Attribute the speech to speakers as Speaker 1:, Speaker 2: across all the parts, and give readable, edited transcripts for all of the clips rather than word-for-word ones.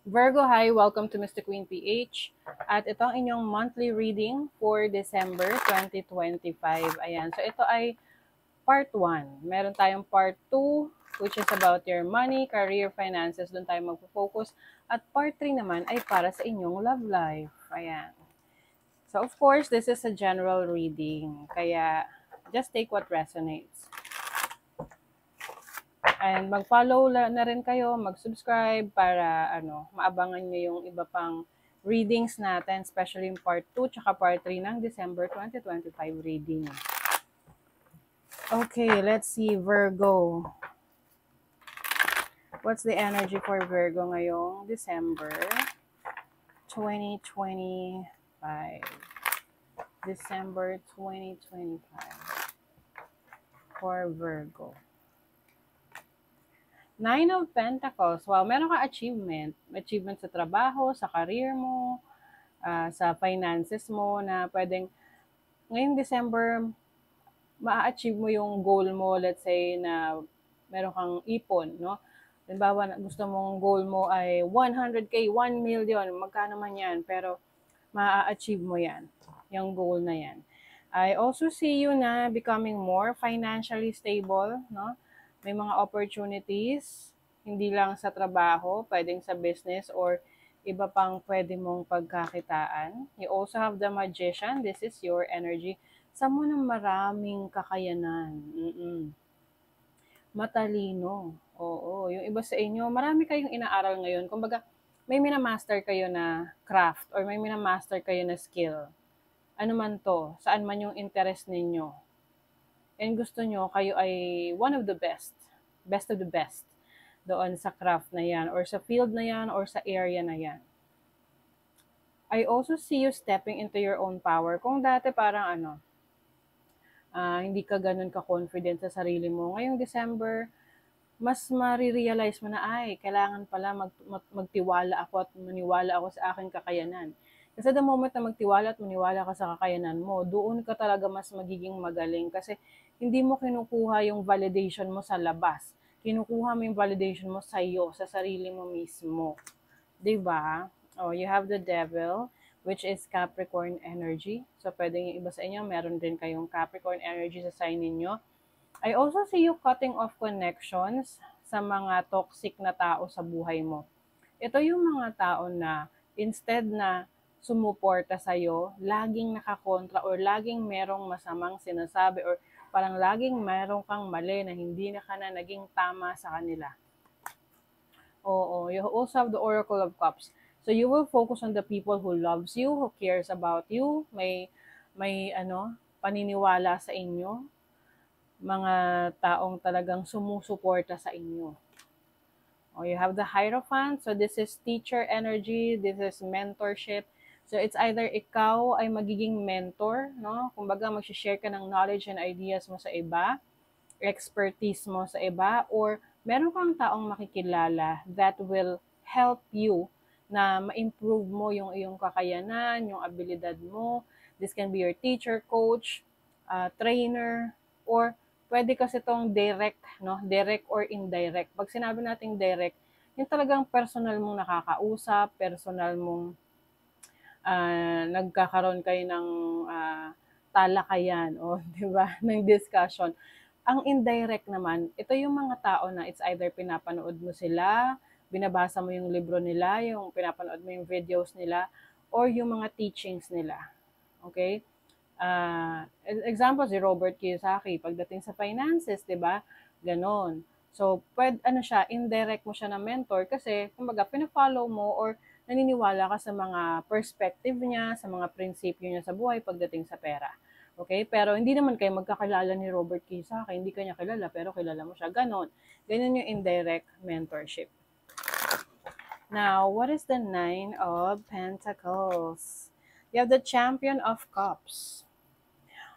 Speaker 1: Virgo, hi! Welcome to Mr. Queen PH. At ito ang inyong monthly reading for December 2025. Ayan, so ito ay part 1. Meron tayong part 2, which is about your money, career, finances. Doon tayo magpo-focus. At part 3 naman ay para sa inyong love life. Ayan. So of course, this is a general reading. Kaya just take what resonates. And mag-follow na rin kayo, mag-subscribe para maabangan nyo yung iba pang readings natin, especially yung part 2 tsaka part 3 ng December 2025 reading. Okay, let's see, Virgo. What's the energy for Virgo ngayong December 2025? December 2025 for Virgo. 9 of Pentacles. Wow, meron ka achievement. Achievement sa trabaho, sa career mo, sa finances mo na pwedeng ngayong December ma-achieve mo yung goal mo. Let's say na meron kang ipon, no? Halimbawa, gusto mong goal mo ay 100K, 1 million, magkano man yan, pero ma-achieve mo yan, yung goal na yan. I also see you na becoming more financially stable, no? May mga opportunities, hindi lang sa trabaho, pwedeng sa business or iba pang pwede mong pagkakitaan. You also have the Magician. This is your energy. Someone ng maraming kakayanan. Matalino. Oo, yung iba sa inyo, marami kayong inaaral ngayon. Kumbaga, may minamaster kayo na craft or may minamaster kayo na skill. Ano man to, saan man yung interest ninyo. And gusto nyo, kayo ay one of the best of the best doon sa craft na yan, or sa field na yan, or sa area na yan. I also see you stepping into your own power. Kung dati parang hindi ka ganun ka-confident sa sarili mo, ngayong December, mas marirealize mo na, ay, kailangan pala magtiwala ako at maniwala ako sa aking kakayanan. Kasi the moment na magtiwala at maniwala ka sa kakayanan mo, doon ka talaga mas magiging magaling. Kasi hindi mo kinukuha yung validation mo sa labas. Kinukuha mo yung validation mo sa iyo, sa sarili mo mismo. Diba? Oh, you have the devil, which is Capricorn energy. So, pwedeng yung iba sa inyo, meron din kayong Capricorn energy sa sign ninyo. I also see you cutting off connections sa mga toxic na tao sa buhay mo. Ito yung mga tao na instead na sumuporta sa'yo, laging nakakontra or laging merong masamang sinasabi or parang laging merong kang mali na hindi na ka na naging tama sa kanila. Oo, you also have the Oracle of Cups. So you will focus on the people who loves you, who cares about you, may paniniwala sa inyo, mga taong talagang sumusuporta sa inyo. Oh, you have the Hierophant. So this is teacher energy, this is mentorship. So it's either ikaw ay magiging mentor, no? Kumbaga mag-share ka ng knowledge and ideas mo sa iba, expertise mo sa iba, or meron kang taong makikilala that will help you na ma-improve mo yung iyong kakayanan, yung abilidad mo. This can be your teacher, coach, trainer, or pwede kasi itong direct, no? Direct or indirect. Pag sinabi nating direct, yung talagang personal mong nakakausap, personal mong nagkakaroon kayo ng talakayan o di ba, ng discussion. Ang indirect naman, ito yung mga tao na it's either pinapanood mo sila, binabasa mo yung libro nila, yung pinapanood mo yung videos nila, or yung mga teachings nila. Okay? Example, si Robert Kiyosaki, pagdating sa finances, di ba? Ganon. So, siya, indirect mo siya na mentor kasi, kumbaga, pina-follow mo or naniniwala ka sa mga perspective niya, sa mga prinsipyo niya sa buhay pagdating sa pera. Okay? Pero hindi naman kayo magkakilala ni Robert Kiyosaki, hindi ka niya kilala, pero kilala mo siya. Ganon. Ganon yung indirect mentorship. Now, what is the Nine of Pentacles? You have the Champion of Cups.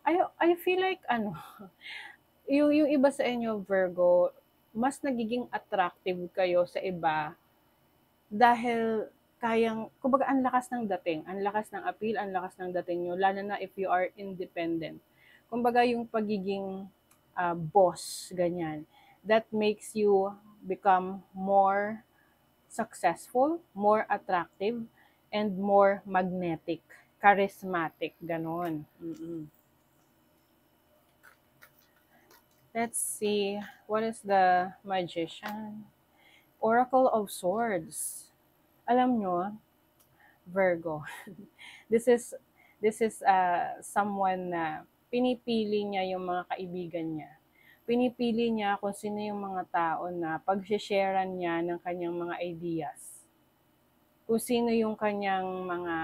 Speaker 1: I feel like yung iba sa inyo, Virgo, mas nagiging attractive kayo sa iba dahil kumbaga, ang lakas ng dating, ang lakas ng appeal, ang lakas ng dating nyo, lalo na if you are independent. Kumbaga, yung pagiging boss, ganyan, that makes you become more successful, more attractive, and more magnetic, charismatic, ganon. Let's see, what is the Magician? Oracle of Swords. Alam nyo, Virgo, this is someone na pinipili niya yung mga kaibigan niya. Pinipili niya kung sino yung mga tao na pag-sharean niya ng kanyang mga ideas. Kung sino yung kanyang mga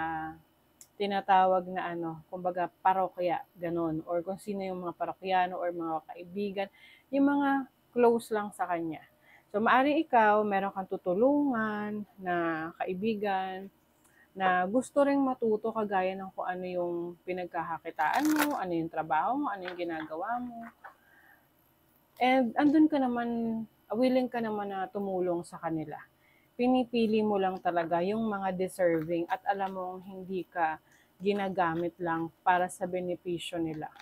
Speaker 1: tinatawag na kumbaga parokya, ganun. Or kung sino yung mga parokyano or mga kaibigan, yung mga close lang sa kanya. So, maaaring ikaw, meron kang tutulungan na kaibigan, na gusto ring matuto kagaya ng kung ano yung pinagkakakitaan mo, ano yung trabaho mo, ano yung ginagawa mo. And andun ka naman, willing ka naman na tumulong sa kanila. Pinipili mo lang talaga yung mga deserving at alam mong hindi ka ginagamit lang para sa benepisyo nila.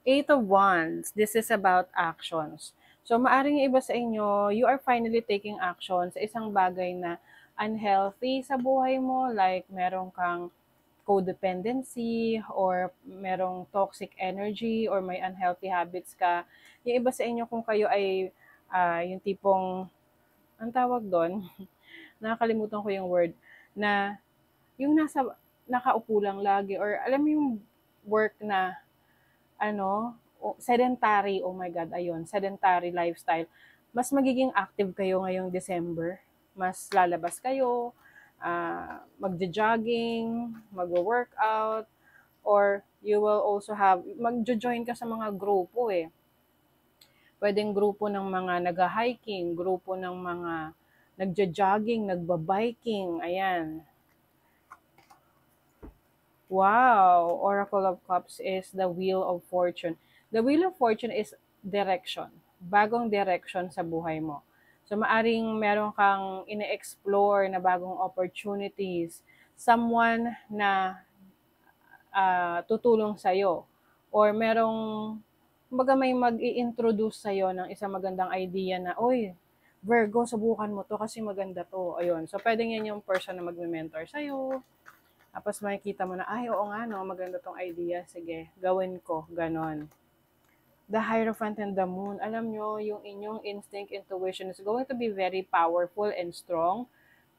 Speaker 1: Eight of Wands, this is about actions. So maaring iba sa inyo, you are finally taking action sa isang bagay na unhealthy sa buhay mo, like meron kang codependency or merong toxic energy or may unhealthy habits ka. Yung iba sa inyo kung kayo ay yung tipong, ang tawag doon, nakakalimutan ko yung word, na yung nakaupo lang lagi or alam mo yung work na sedentary, oh my God, ayun, sedentary lifestyle. Mas magiging active kayo ngayong December. Mas lalabas kayo, magja-jogging, magwo-workout, or you will also magjo-join ka sa mga grupo eh. Pwedeng grupo ng mga nag-hiking, grupo ng mga nagja-jogging, nagba-biking, ayan. Wow, Oracle of Cups is the Wheel of Fortune. The Wheel of Fortune is direction, bagong direction sa buhay mo. So maaring meron kang ine-explore na bagong opportunities, someone na tutulong sa'yo, or merong, kumbaga may mag-i-introduce sa'yo ng isang magandang idea na, oy, Virgo, subukan mo to kasi maganda to. Ayun. So pwedeng yan yung person na magme-mentor sa'yo. Tapos makikita mo na, ay, oo nga, no, maganda tong idea. Sige, gawin ko. Ganon. The Hierophant and the Moon. Alam nyo, yung inyong instinct, intuition is going to be very powerful and strong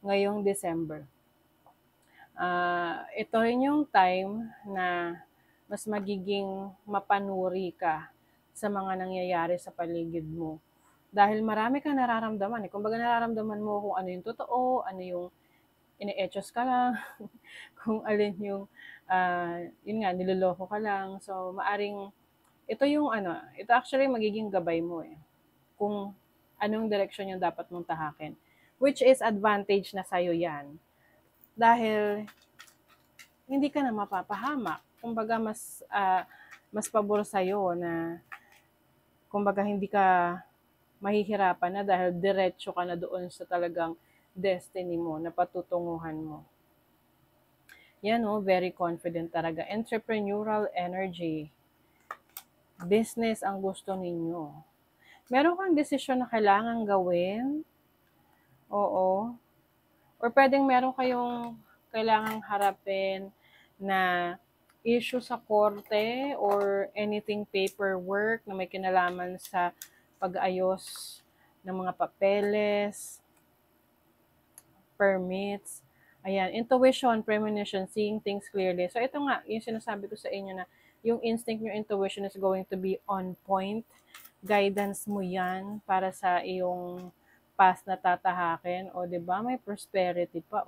Speaker 1: ngayong December. Ito rin yung time na mas magiging mapanuri ka sa mga nangyayari sa paligid mo. Dahil marami kang nararamdaman. Kumbaga nararamdaman mo kung ano yung totoo, ano yung ine-etchos ka lang, kung alin yung, yun nga, niloloko ka lang. So, maaring, ito actually magiging gabay mo eh. Kung anong direction yung dapat mong tahakin. Which is advantage na sa'yo yan. Dahil, hindi ka na mapapahamak. Kumbaga, mas pabor sa'yo na, kumbaga, hindi ka mahihirapan na dahil diretso ka na doon sa talagang destiny mo, na patutunguhan mo. Yan very confident talaga. Entrepreneurial energy. Business ang gusto ninyo. Meron kang desisyon na kailangan gawin. Oo. Or pwedeng meron kayong kailangang harapin na issue sa korte or anything paperwork na may kinalaman sa pag-ayos ng mga papeles, permits. Ayan, intuition, premonition, seeing things clearly. So ito nga, yung sinasabi ko sa inyo na yung instinct, your intuition is going to be on point. Guidance mo yan para sa iyong path na tatahakin. O, diba? May prosperity pa,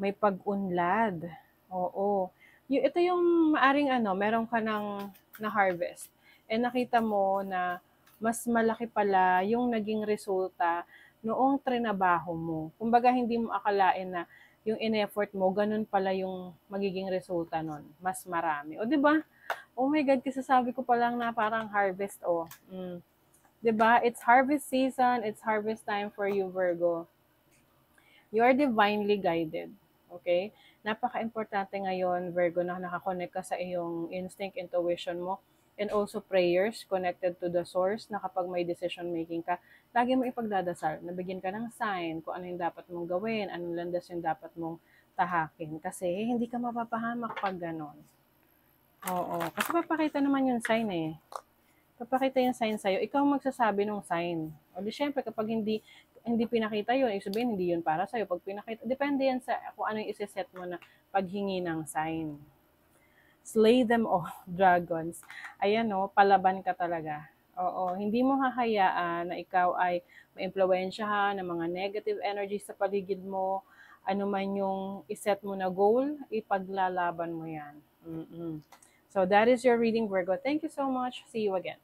Speaker 1: May pag-unlad. Oo. Ito yung maaring meron ka na harvest. And nakita mo na mas malaki pala yung naging resulta noong trinabaho mo. Kumbaga, hindi mo akalain na yung in-effort mo, ganun pala yung magiging resulta nun. Mas marami. O, diba? Oh my God, kasi sabi ko pa lang na parang harvest, Diba? It's harvest season. It's harvest time for you, Virgo. You are divinely guided. Okay? Napaka-importante ngayon, Virgo, na nakakonect ka sa iyong instinct, intuition mo, and also prayers connected to the source na kapag may decision making ka, lagi mo ipagdadasal, nabigyan ka ng sign kung ano yung dapat mong gawin, anong landas yung dapat mong tahakin. Kasi hindi ka mapapahamak pag ganon. Oo, kasi papakita naman yung sign eh. Papakita yung sign sa'yo, ikaw magsasabi ng sign. O di syempre, kapag hindi pinakita yun, ibig sabihin hindi yun para sa'yo. Pag pinakita, depende yan sa kung ano yung isiset mo na paghingi ng sign. Slay them all, dragons. Ayan o, palaban ka talaga. Oo, hindi mo hahayaan na ikaw ay maimpluwensyahan ng mga negative energy sa paligid mo. Ano man yung iset mo na goal, ipaglalaban mo yan. Mm-mm. So that is your reading, Virgo. Thank you so much. See you again.